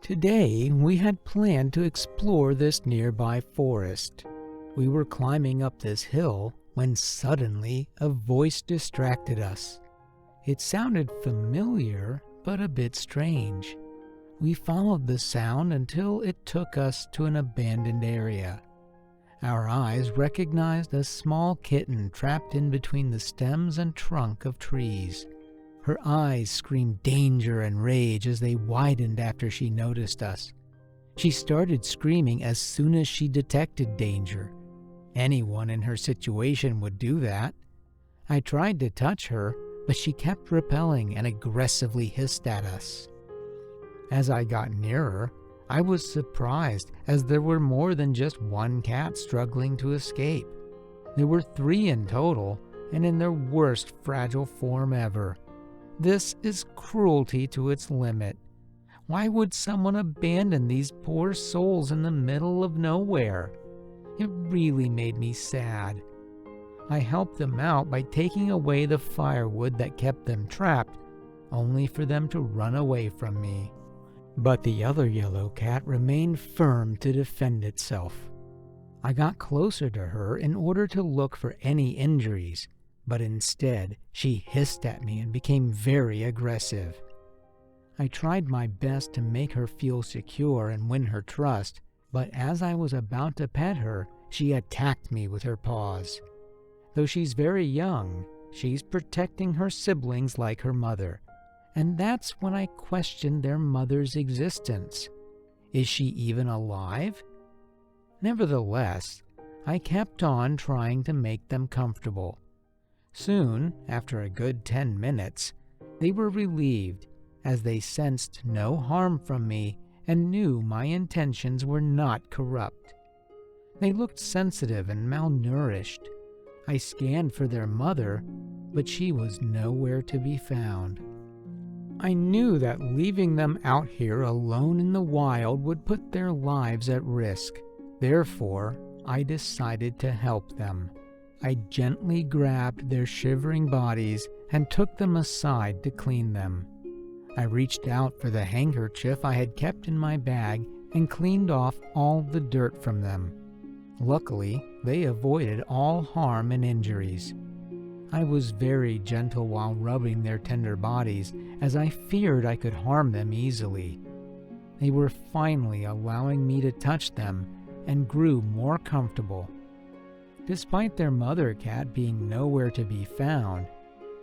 Today, we had planned to explore this nearby forest. We were climbing up this hill when suddenly a voice distracted us. It sounded familiar, but a bit strange. We followed the sound until it took us to an abandoned area. Our eyes recognized a small kitten trapped in between the stems and trunk of trees. Her eyes screamed danger and rage as they widened after she noticed us. She started screaming as soon as she detected danger. Anyone in her situation would do that. I tried to touch her, but she kept repelling and aggressively hissed at us. As I got nearer, I was surprised as there were more than just one cat struggling to escape. There were 3 in total, and in their worst fragile form ever. This is cruelty to its limit. Why would someone abandon these poor souls in the middle of nowhere? It really made me sad. I helped them out by taking away the firewood that kept them trapped, only for them to run away from me. But the other yellow cat remained firm to defend itself. I got closer to her in order to look for any injuries, but instead she hissed at me and became very aggressive. I tried my best to make her feel secure and win her trust, but as I was about to pet her, she attacked me with her paws. Though she's very young, she's protecting her siblings like her mother, and that's when I questioned their mother's existence. Is she even alive? Nevertheless, I kept on trying to make them comfortable. Soon, after a good 10 minutes, they were relieved as they sensed no harm from me and knew my intentions were not corrupt. They looked sensitive and malnourished. I scanned for their mother, but she was nowhere to be found. I knew that leaving them out here alone in the wild would put their lives at risk. Therefore, I decided to help them. I gently grabbed their shivering bodies and took them aside to clean them. I reached out for the handkerchief I had kept in my bag and cleaned off all the dirt from them. Luckily, they avoided all harm and injuries. I was very gentle while rubbing their tender bodies, as I feared I could harm them easily. They were finally allowing me to touch them and grew more comfortable. Despite their mother cat being nowhere to be found,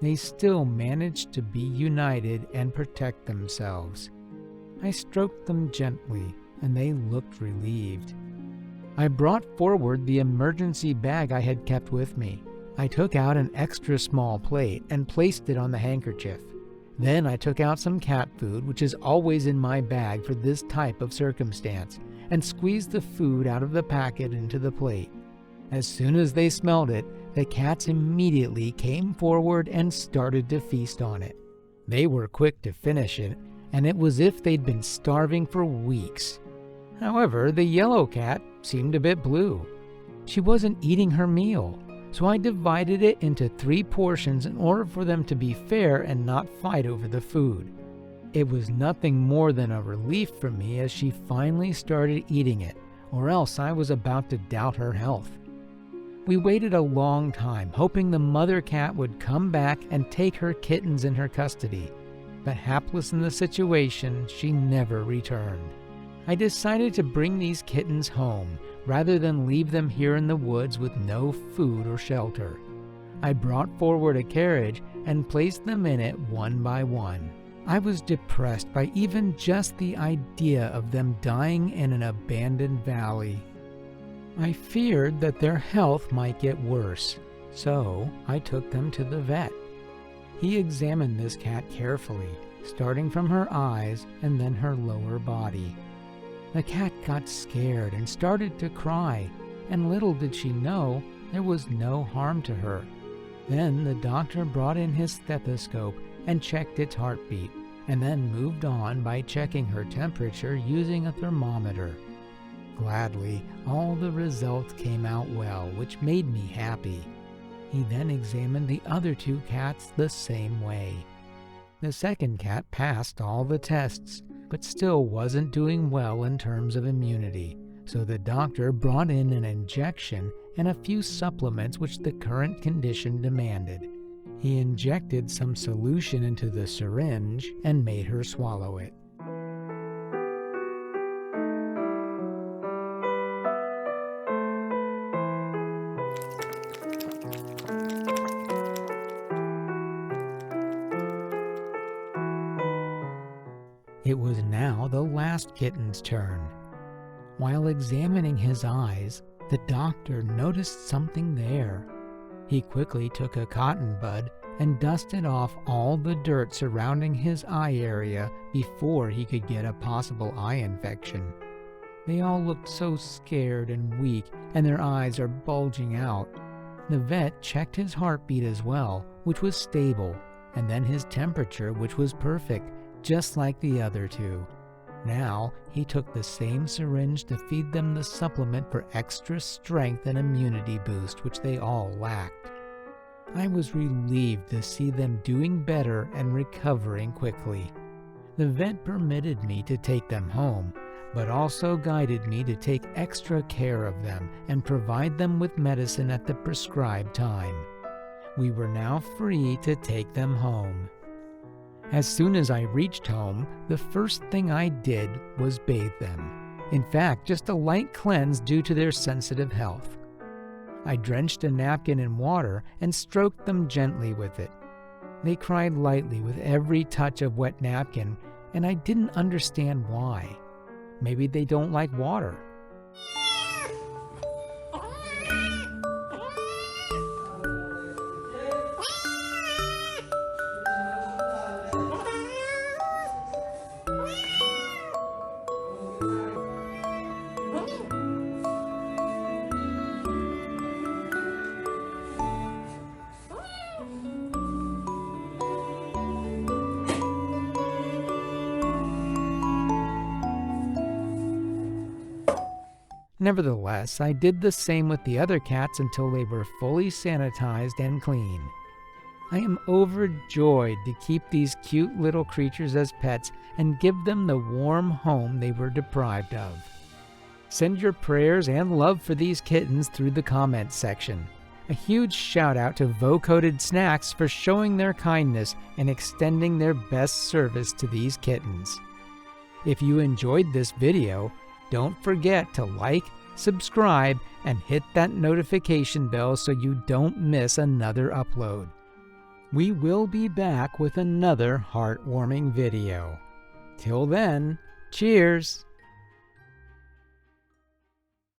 they still managed to be united and protect themselves. I stroked them gently, and they looked relieved. I brought forward the emergency bag I had kept with me. I took out an extra small plate and placed it on the handkerchief. Then I took out some cat food, which is always in my bag for this type of circumstance, and squeezed the food out of the packet into the plate. As soon as they smelled it, the cats immediately came forward and started to feast on it. They were quick to finish it, and it was as if they'd been starving for weeks. However, the yellow cat seemed a bit blue. She wasn't eating her meal, so I divided it into 3 portions in order for them to be fair and not fight over the food. It was nothing more than a relief for me as she finally started eating it, or else I was about to doubt her health. We waited a long time, hoping the mother cat would come back and take her kittens in her custody, but hapless in the situation, she never returned. I decided to bring these kittens home, rather than leave them here in the woods with no food or shelter. I brought forward a carriage and placed them in it one by one. I was depressed by even just the idea of them dying in an abandoned valley. I feared that their health might get worse, so I took them to the vet. He examined this cat carefully, starting from her eyes and then her lower body. The cat got scared and started to cry, and little did she know there was no harm to her. Then the doctor brought in his stethoscope and checked its heartbeat, and then moved on by checking her temperature using a thermometer. Gladly, all the results came out well, which made me happy. He then examined the other 2 cats the same way. The second cat passed all the tests, but still wasn't doing well in terms of immunity, so the doctor brought in an injection and a few supplements which the current condition demanded. He injected some solution into the syringe and made her swallow it. It was now the last kitten's turn. While examining his eyes, the doctor noticed something there. He quickly took a cotton bud and dusted off all the dirt surrounding his eye area before he could get a possible eye infection. They all looked so scared and weak, and their eyes are bulging out. The vet checked his heartbeat as well, which was stable, and then his temperature, which was perfect, just like the other two. Now, he took the same syringe to feed them the supplement for extra strength and immunity boost, which they all lacked. I was relieved to see them doing better and recovering quickly. The vet permitted me to take them home, but also guided me to take extra care of them and provide them with medicine at the prescribed time. We were now free to take them home. As soon as I reached home, the first thing I did was bathe them. In fact, just a light cleanse due to their sensitive health. I drenched a napkin in water and stroked them gently with it. They cried lightly with every touch of wet napkin, and I didn't understand why. Maybe they don't like water. Nevertheless, I did the same with the other cats until they were fully sanitized and clean. I am overjoyed to keep these cute little creatures as pets and give them the warm home they were deprived of. Send your prayers and love for these kittens through the comments section. A huge shout out to Vocoded Snacks for showing their kindness and extending their best service to these kittens. If you enjoyed this video, don't forget to like, subscribe, and hit that notification bell so you don't miss another upload. We will be back with another heartwarming video. Till then, cheers!